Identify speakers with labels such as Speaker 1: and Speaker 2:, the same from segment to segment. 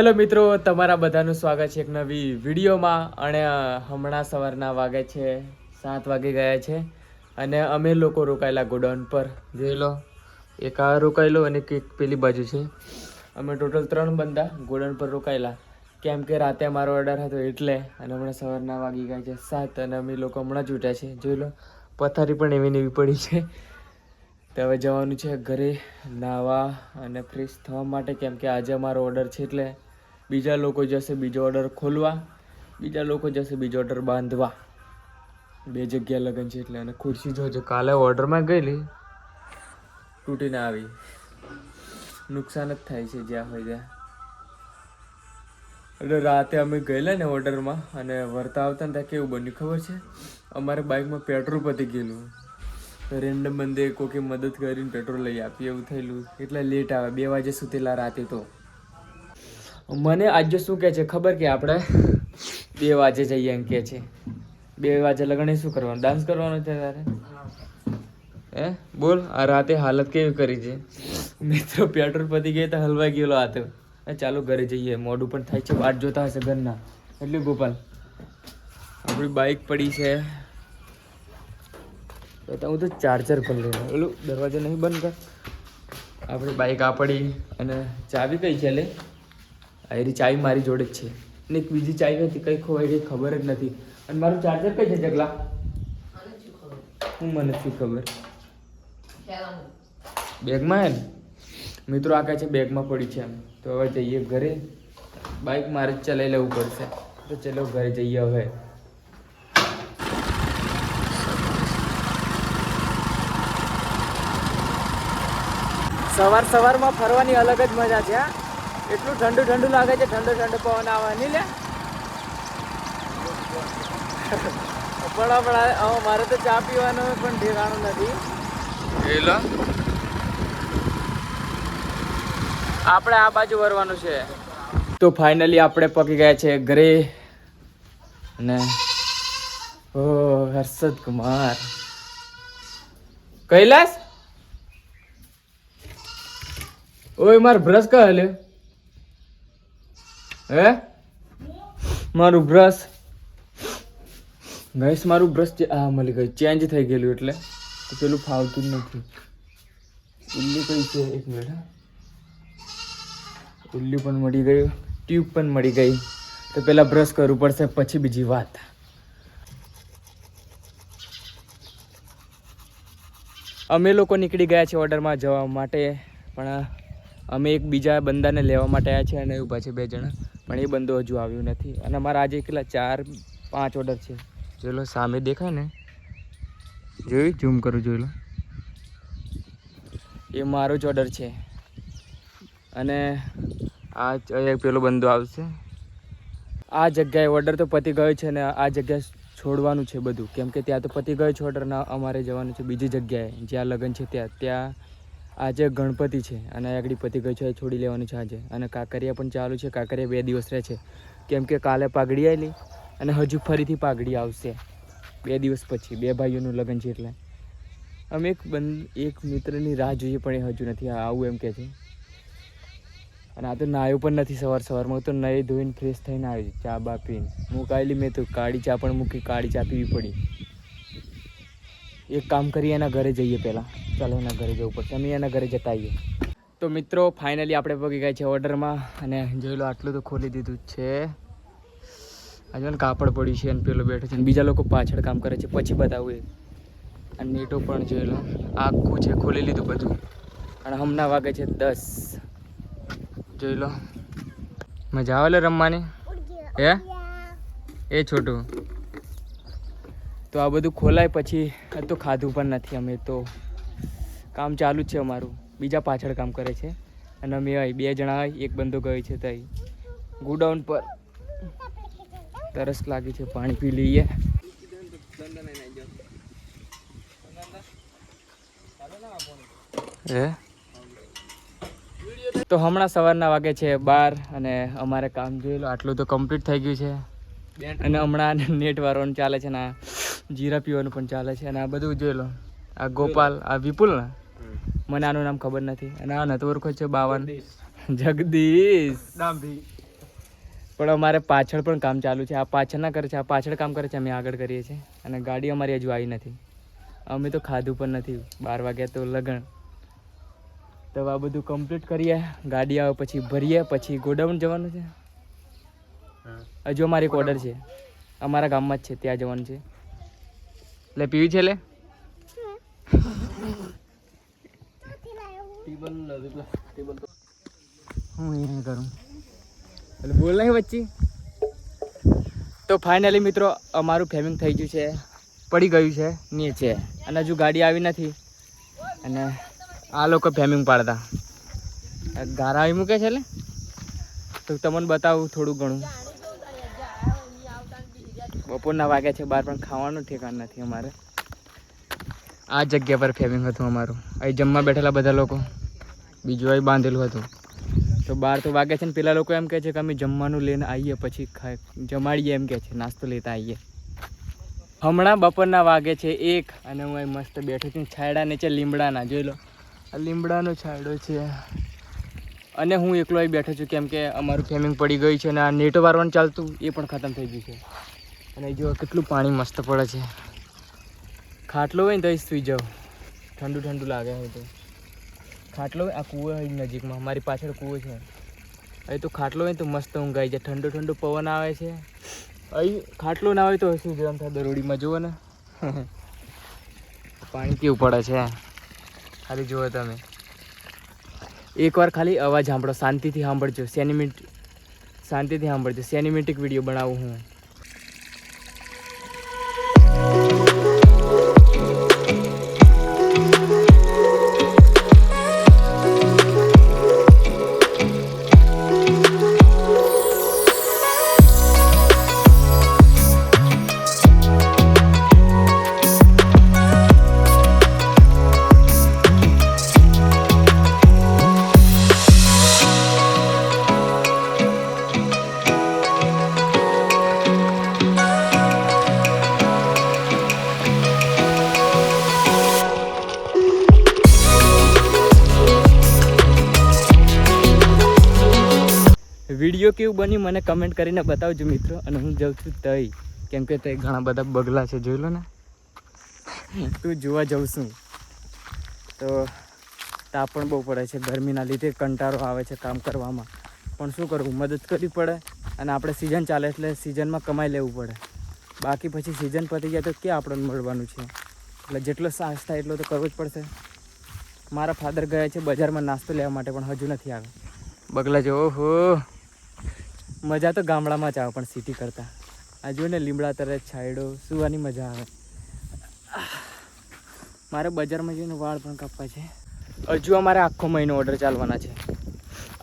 Speaker 1: Hello મિત્રો, તમારા બધાનું સ્વાગત છે એક નવી વિડીયોમાં. અને હમણાં સવારના વાગે છે 7 વાગી ગયા છે અને અમે લોકો રોકાયેલા ગોડાઉન પર. જોઈ લો, એક આ રોકાયેલો અને એક પેલી બાજુ છે. અમે ટોટલ 3 બંદા ગોડાઉન પર રોકાયેલા કેમ કે રાતે અમારો ઓર્ડર હતો એટલે. અને હમણાં સવારના વાગી ગયા છે 7 અને અમે લોકો હમણાં જ ઉઠ્યા છે. જોઈ લો, પથારી પણ એવી ને એવી પડી છે. તો હવે જવાનું છે ઘરે નાહવા અને ફ્રેશ થવા માટે કેમ કે આજે અમારો ઓર્ડર છે. એટલે બીજા લોકો જશે બીજો ઓર્ડર ખોલવા, બીજા લોકો જશે બીજો ઓર્ડર બાંધવા. 2 જગ્યા લગન છે એટલે. અને ખુરશી જોજો, કાલે ઓર્ડરમાં ગયેલી તૂટીને આવી. નુકસાન જ થાય છે જ્યાં હોય ત્યાં. એટલે રાતે અમે ગયેલા ને ઓર્ડરમાં અને વળતા આવતા ને ત્યાં કેવું બન્યું ખબર છે? અમારે બાઇકમાં પેટ્રોલ પતી ગયેલું. રેન્ડમ બંદે કોઈકે મદદ કરીને પેટ્રોલ લઈ આપી એવું થયેલું. એટલે લેટ આવે, 2 વાગે સુતેલા રાતે. તો મને આજે શું કહે છે ખબર કે આપણે 2 વાગે જઈએ એમ કહે છે. 2 વાગે લગન શું કરવાનું? ડાન્સ કરવાનો છે તારે? બોલ, આ રાતે હાલત કેવી કરી છે મિત્રો. પેટ્રોલ પતી ગઈ તો હલવાઈ ગયેલો હતો. ચાલો ઘરે જઈએ, મોડું પણ થાય છે. વાટ જોતા હશે ઘરના. એટલે ગોપાલ, આપણી બાઇક પડી છે. હું તો ચાર્જર પર લઈને ઓલું દરવાજો નહીં બંધ કર. આપણી બાઇક આ પડી અને ચાવી કઈ છે? લે, આરી ચાવી મારી જોડે જ છે ને એક બીજી ચાવી હતી, કઈ ખોવાઈ ગઈ ખબર જ નથી. અને મારું ચાર્જર કઈ છે જગલા? મને નથી ખબર. બેગમાં હે ને મિત્રો, આ કહે છે બેગમાં પડી છે એમ. તો હવે જઈએ ઘરે. બાઇક મારે જ ચલાવી લેવું પડશે. તો ચલો ઘરે જઈએ હવે. સવારમાં ફરવાની અલગ જ મજા છે. એટલું ઠંડુ ઠંડુ લાગે છે, ઠંડો ઠંડો પવન આવે નહીં લે. પણ મારે તો ચા પીવાનું પણ ઠેકાણું નથી. આપણે આ બાજુ વરવાનું છે. તો ફાઇનલી આપણે પકી ગયા છે ઘરે. અને હર્ષદ કુમાર, કૈલાસ, ઓય માર બ્રશ કા હલ્યો? મારું બ્રશ ગઈશ, મારું બ્રશ મળી ગયું. ચેન્જ થઈ ગયેલું એટલે તો પેલું ફાવતું જ નથી. ઉલ્લી કઈ છે? એક મિનિટ. ઉલ્લી પણ મળી ગયું, ટ્યુબ પણ મળી ગઈ. તો પેલા બ્રશ કરવું પડશે પછી બીજી વાત. અમે લોકો નીકળી ગયા છે ઓર્ડરમાં જવા માટે. પણ અમે એક બીજા બંદાને લેવા માટે આવ્યા છે અને ઊભા છે 2 જણા. પણ એ બંદો હજુ આવ્યું નથી. અને અમારા આજે કેટલા 4-5 ઓર્ડર છે. જોઈ લો, સામે દેખાય ને, જોઈ ઝૂમ કરું, જોઈ લો. એ મારો જ ઓર્ડર છે. અને આ પેલો બંદો આવશે. આ જગ્યાએ ઓર્ડર તો પતી ગયો છે ને આ જગ્યાએ છોડવાનું છે બધું. કેમ કે ત્યાં તો પતી ગયો છે ઓર્ડર. અમારે જવાનું છે બીજી જગ્યાએ જ્યાં લગ્ન છે ત્યાં. આજે ગણપતિ છે અને આગળ પતી ગયું છે, છોડી લેવાનું છે આજે. અને કાંકરિયા પણ ચાલુ છે. કાંકરિયા 2 દિવસ રહે છે કેમ કે કાલે પાઘડી આવેલી અને હજુ ફરીથી પાઘડી આવશે 2 દિવસ પછી. 2 ભાઈઓનું લગ્ન છે એટલે અમે એક મિત્રની રાહ જોઈએ પણ એ હજુ નથી આવું એમ કે છે. અને આ તો નાયો પણ નથી સવારમાં. તો નહીં ધોઈને ફ્રેશ થઈને આવી ચા બા પીને મુકાયેલી. મેં તો કાળી ચા પણ મૂકી, કાળી ચા પીવી પડી. એક કામ કરીએ, એના ઘરે જઈએ પહેલાં. ચાલો એના ઘરે જવું પડશે. અમે એના ઘરે જતા આવીએ. તો મિત્રો ફાઇનલી આપણે પગી ગયા છે ઓર્ડરમાં. અને જોઈ લો, આટલું તો ખોલી દીધું છે. આજે ને કાપડ પડ્યું છે અને પેલો બેઠો છે અને બીજા લોકો પાછળ કામ કરે છે. પછી બતાવું એ. અને નેટો પણ જોઈ લો, આખું છે, ખોલી લીધું બધું. અને હમણાં વાગે છે 10. જોઈ લો, મજા આવે રમવાની. એ છોટું તો આ બધું ખોલાય પછી. તો ખાધું પણ નથી અમે. તો કામ ચાલુ જ છે અમારું. બીજા પાછળ કામ કરે છે અને અમે 2 જણા. એક બંદો ગયો છે ત્યાં ગોડાઉન પર. તરસ લાગી છે, પાણી પી લઈએ. તો હમણાં સવારના વાગે છે 12 અને અમારે કામ જોઈ લો આટલું તો કમ્પ્લીટ થઈ ગયું છે. અને હમણાં નેટ વાળવાનું ચાલે છે ને જીરા પીવાનું પણ ચાલે છે. અને આ બધું જોઈ લો, આ ગોપાલ, આ વિપુલ ને, મને આનું નામ ખબર નથી. અને આ નતો ઓળખો છે 52 જગદીશ ડાંભી. પણ અમારે પાછળ પણ કામ ચાલુ છે. આ પાછળ ના કરે છે, આ પાછળ કામ કરે છે, અમે આગળ કરીએ છીએ. અને ગાડી અમારી હજુ આવી નથી. અમે તો ખાધું પણ નથી. 12 વાગ્યા તો લગન. તો આ બધું કમ્પ્લીટ કરીએ, ગાડી આવે પછી ભરીએ, પછી ગોડાઉન જવાનું છે. હજુ અમારે એક ઓર્ડર છે, અમારા ગામમાં જ છે, ત્યાં જવાનું છે. એટલે પીવી છે લે હું એ કરું એટલે બોલ નહીં વચ્ચે. તો ફાઇનલી મિત્રો અમારું ફેમિંગ થઈ ગયું છે, પડી ગયું છે નીચે, અને હજુ ગાડી આવી નથી. અને આ લોકો ફેમિંગ પાડતા ગારા આવી મૂકે છે. એટલે તો તમને બતાવું થોડું ઘણું. બપોરના વાગ્યા છે 12 પણ ખાવાનું ઠેકાણ નથી અમારે. આ જગ્યા પર ફેમિંગ હતું અમારું. અહીં જમવા બેઠેલા બધા લોકો, બીજું અહીં બાંધેલું હતું. તો 12 તો વાગ્યા છે ને પેલા લોકો એમ કહે છે કે અમે જમવાનું લઈને આવીએ પછી જમાડીએ, એમ કહે છે, નાસ્તો લેતા આવીએ. હમણાં બપોરના વાગે છે 1 અને હું અહીં મસ્ત બેઠો છું છાયડા નીચે લીમડાના. જોઈ લો, આ લીમડાનો છાયડો છે. અને હું એકલો અહીં બેઠો છું કેમ કે અમારું ફેમિંગ પડી ગયું છે. અને આ નેટો વારવાનું ચાલતું એ પણ ખતમ થઈ ગયું છે. અને જો કેટલું પાણી મસ્ત પડે છે. ખાટલો હોય ને તો અહીં સૂઈ જાઓ, ઠંડુ ઠંડુ લાગે હોય તો. ખાટલો હોય, આ કૂવો હોય નજીકમાં, મારી પાછળ કૂવો છે. અહીં તો ખાટલો હોય તો મસ્ત ઊંઘાઈ જાય, ઠંડો ઠંડો પવન આવે છે. અહીં ખાટલો ના હોય તો શું ગરમ થાય દરોડીમાં, જુઓ ને પાણી કેવું પડે છે. ખાલી જુઓ તમે, એકવાર ખાલી અવાજ સાંભળો, શાંતિથી સાંભળજો. શાંતિથી સાંભળજો. સિનેમેટિક વિડીયો બનાવું હું. વિડીયો કેવું બન્યું મને કમેન્ટ કરીને બતાવજો મિત્રો. અને હું જાઉં છું તઈ, કેમ કે તઈ ઘણા બધા બગલા છે, જોઈ લો ને. તું જોવા જાઉં છું તો તાપ પણ બહુ પડે છે. ગરમીના લીધે કંટાળો આવે છે કામ કરવામાં. પણ શું કરવું, મદદ કરવી પડે. અને આપણે સિઝન ચાલે એટલે સિઝનમાં કમાઈ લેવું પડે. બાકી પછી સિઝન પતી જાય તો ક્યાં આપણને મળવાનું છે. એટલે જેટલો સાહસ થાય એટલો તો કરવો જ પડશે. મારા ફાધર ગયા છે બજારમાં નાસ્તો લેવા માટે, પણ હજુ નથી આવે. બગલા જો, ઓહો, મજા તો ગામડામાં જ આવે પણ સિટી કરતાં. આ જોઈને લીમડા તરે છાંયડો સુવાની મજા આવે. મારે બજારમાં જઈને વાળ પણ કાપવા છે. હજુ અમારે આખો મહિનો ઓર્ડર ચાલવાના છે.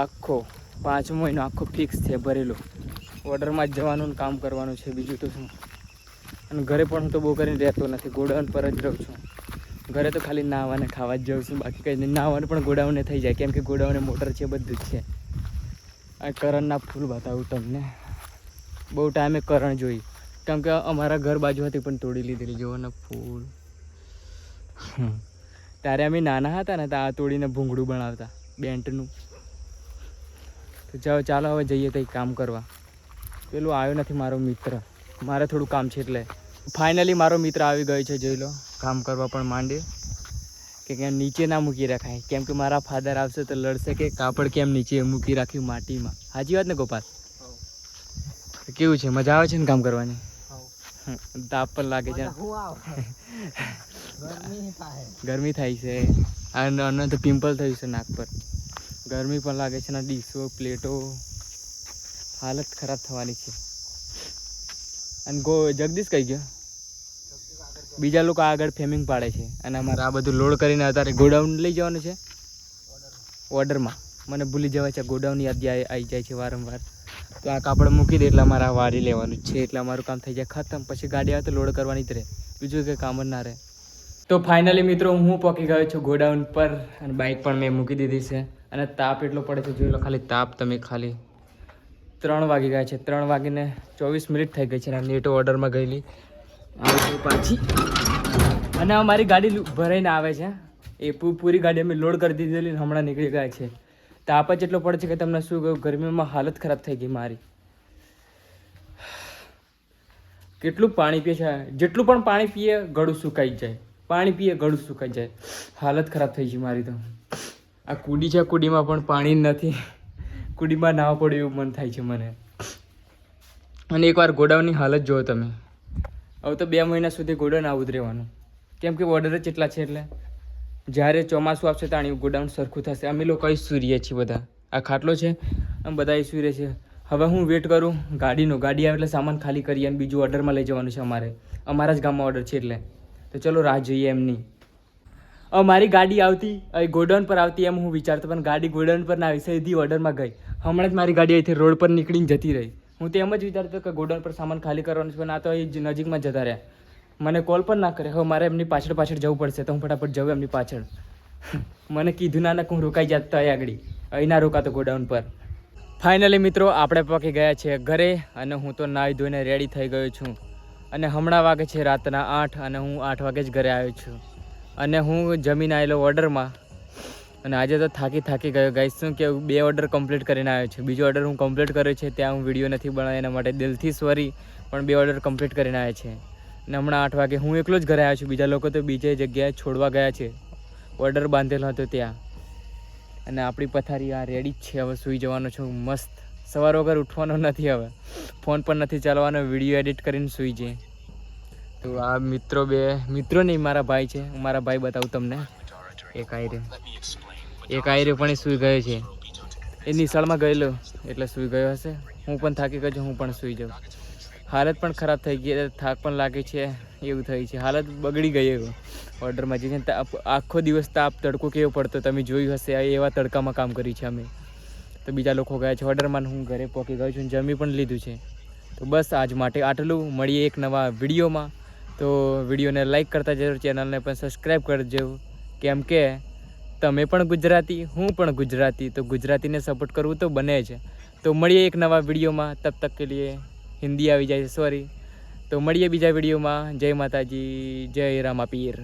Speaker 1: આખો 5 મહિનો આખો ફિક્સ છે ભરેલો. ઓર્ડરમાં જ જવાનું કામ કરવાનું છે, બીજું તો શું. અને ઘરે પણ હું તો બહુ કરીને રહેતો નથી, ગોડાઉન પર જ રહું છું. ઘરે તો ખાલી નાહવાને ખાવા જ જાઉં છું, બાકી કંઈ નહીં. નાહવાનું પણ ગોડાઉને થઈ જાય કેમ કે ગોડાઉને મોટર છે, બધું જ છે. આ કરણના ફૂલ બતાવું તમને. બહુ ટાઈમે કરણ જોઈ, કેમ કે અમારા ઘર બાજુ હતી પણ તોડી લીધેલી. જુઓ ને ફૂલ. ત્યારે અમે નાના હતા ને તો આ તોડીને ભૂંગળું બનાવતા બેન્ટનું. તો ચાલો હવે જઈએ તો કામ કરવા. પેલું આવ્યો નથી મારો મિત્ર, મારે થોડું કામ છે એટલે. ફાઇનલી મારો મિત્ર આવી ગયો છે, જોઈ લો. કામ કરવા પણ માંડે કે ક્યાં નીચે ના મૂકી રખાય, કેમ કે મારા ફાધર આવશે તો લડશે કે કાપડ કેમ નીચે મૂકી રાખ્યું માટીમાં. સાચી વાત ને ગોપાલ? કેવું છે, મજા આવે છે ને કામ કરવાની? તાપ પણ લાગે છે, ગરમી થાય છે. અને તો પિમ્પલ થયું છે નાક પર. ગરમી પણ લાગે છે ને ડીશો પ્લેટો હાલત ખરાબ થવાની છે. અને જગદીશ કઈ ગયો? બીજા લોકો આગળ ફેમિંગ પાડે છે. અને અમારે આ બધું લોડ કરીને અત્યારે ગોડાઉન લઈ જવાનું છે. ઓર્ડરમાં મને ભૂલી જવાય છે, ગોડાઉન યાદ આવી જાય છે વારંવાર. તો આ કાપડ મૂકી દે એટલે અમારે આ વારી લેવાનું છે, એટલે અમારું કામ થઈ જાય ખતમ. પછી ગાડી આવે તો લોડ કરવાની જ રહે, બીજું કંઈ કામ જ ના રહે. તો ફાઇનલી મિત્રો હું પહોંચી ગયો છું ગોડાઉન પર. અને બાઇક પણ મેં મૂકી દીધી છે. અને તાપ એટલો પડે છે, જોઈ લો ખાલી તાપ તમે. ખાલી 3 વાગી ગયા છે, 3 વાગીને 24 મિનિટ થઈ ગઈ છે. અને નેટો ઓર્ડરમાં ગયેલી આવે પાછી. અને અમારી ગાડી ભરાઈને આવે છે. એ પૂરી ગાડી અમે લોડ કરી દીધેલી, હમણાં નીકળી ગયા છે. તાપ જ એટલો પડે છે કે તમને શું કહું, ગરમીમાં હાલત ખરાબ થઈ ગઈ મારી. કેટલું પાણી પીએ છે, જેટલું પણ પાણી પીએ ગળું સુકાઈ જાય, પાણી પીએ ગળું સુકાઈ જાય. હાલત ખરાબ થઈ ગઈ મારી તો. આ કુડી છે, કુડીમાં પણ પાણી નથી, કુડીમાં નાવા પડે એવું મન થાય છે મને. અને એકવાર ગોડાઉનની હાલત જુઓ તમે. હવે તો 2 મહિના સુધી ગોડાઉન આવું જ રહેવાનું, કેમ કે ઓર્ડર જ એટલા છે. એટલે જ્યારે ચોમાસું આવશે તાણી ગોડાઉન સરખું થશે. અમે લોકો અહીં સૂરીએ છીએ બધા. આ ખાટલો છે, અમે બધા અહીં સૂરીએ છીએ. હવે હું વેટ કરું ગાડીનો. ગાડી આવે એટલે સામાન ખાલી કરીએ અને બીજું ઓર્ડરમાં લઈ જવાનું છે અમારે. અમારા જ ગામમાં ઓર્ડર છે એટલે. તો ચલો રાહ જોઈએ એમની. મારી ગાડી આવતી અહીં ગોડાઉન પર આવતી એમ હું વિચારતો, પણ ગાડી ગોડાઉન પર ના આવી, સીધી ઓર્ડરમાં ગઈ. હમણાં જ મારી ગાડી અહીંથી રોડ પર નીકળીને જતી રહી. હું તો એમ જ વિચારતો કે ગોડાઉન પર સામાન ખાલી કરવાનું છે, પણ આ તો અહીં નજીકમાં જતા રહ્યા. મને કોલ પણ ના કરે. હવે મારે એમની પાછળ પાછળ જવું પડશે, તો હું ફટાફટ જાઉં એમની પાછળ. મને કીધું ના હું રોકાઈ જાત તો આગળ અહીં ના રોકાતો ગોડાઉન પર. ફાઇનલી મિત્રો આપણે પહોંચી ગયા છે ઘરે, અને હું તો નાહી ધોઈને રેડી થઈ ગયો છું. અને હમણાં વાગે છે રાતના 8 અને હું 8 વાગે જ ઘરે આવ્યો છું. અને હું જમીને આવેલો ઓર્ડરમાં, અને આજે તો થાકી ગયો ગાઈસ. શું કે 2 ઓર્ડર કમ્પ્લીટ કરીને આવ્યો છું. બીજો ઓર્ડર હું કમ્પ્લીટ કર્યો છે, ત્યાં હું વિડીયો નથી બનાવ્યો, એના માટે દિલથી સોરી. પણ 2 ઓર્ડર કમ્પ્લીટ કરીને આવ્યા છે. અને હમણાં 8 વાગે હું એકલો જ ઘરે આવ્યો છું. બીજા લોકો તો બીજે જગ્યાએ છોડવા ગયા છે, ઓર્ડર બાંધેલો હતો ત્યાં. અને આપણી પથારી આ રેડી જ છે. હવે સૂઈ જવાનો છું મસ્ત. સવાર વગર ઉઠવાનો નથી, હવે ફોન પણ નથી ચાલવાનો, વિડીયો એડિટ કરીને સૂઈ જાય. તો આ મિત્રો નહીં, મારા ભાઈ છે. મારા ભાઈ બતાવું તમને. એક આયરે પણ એ સૂઈ ગયો છે. એ નિશાળમાં ગયેલો એટલે સૂઈ ગયો હશે. હું પણ થાકી ગયો છું, હું પણ સૂઈ જાઉં. હાલત પણ ખરાબ થઈ ગઈ, થાક પણ લાગે છે, એવું થઈ છે. હાલત બગડી ગઈ ઓર્ડરમાં. જે છે આખો દિવસ તાપ તડકો કેવો પડતો તમે જોયું હશે. એવા તડકામાં કામ કર્યું છે અમે. તો બીજા લોકો ગયા છે ઓર્ડરમાં, હું ઘરે પહોંચી ગયો છું, જમી પણ લીધું છે. તો બસ આજ માટે આટલું. મળીએ એક નવા વિડીયોમાં. તો વિડીયોને લાઈક કરતા જજો, ચેનલને પણ સબસ્ક્રાઈબ કરજો, કેમ કે તમે પણ ગુજરાતી, હું પણ ગુજરાતી, તો ગુજરાતીને સપોર્ટ કરવું તો બને જ. તો મળીએ એક નવા વિડીયોમાં. તબ તક કે લીએ હિન્દી આવી જાય છે, સોરી. તો મળીએ બીજા વિડીયોમાં. જય માતાજી, જય રામા પીર.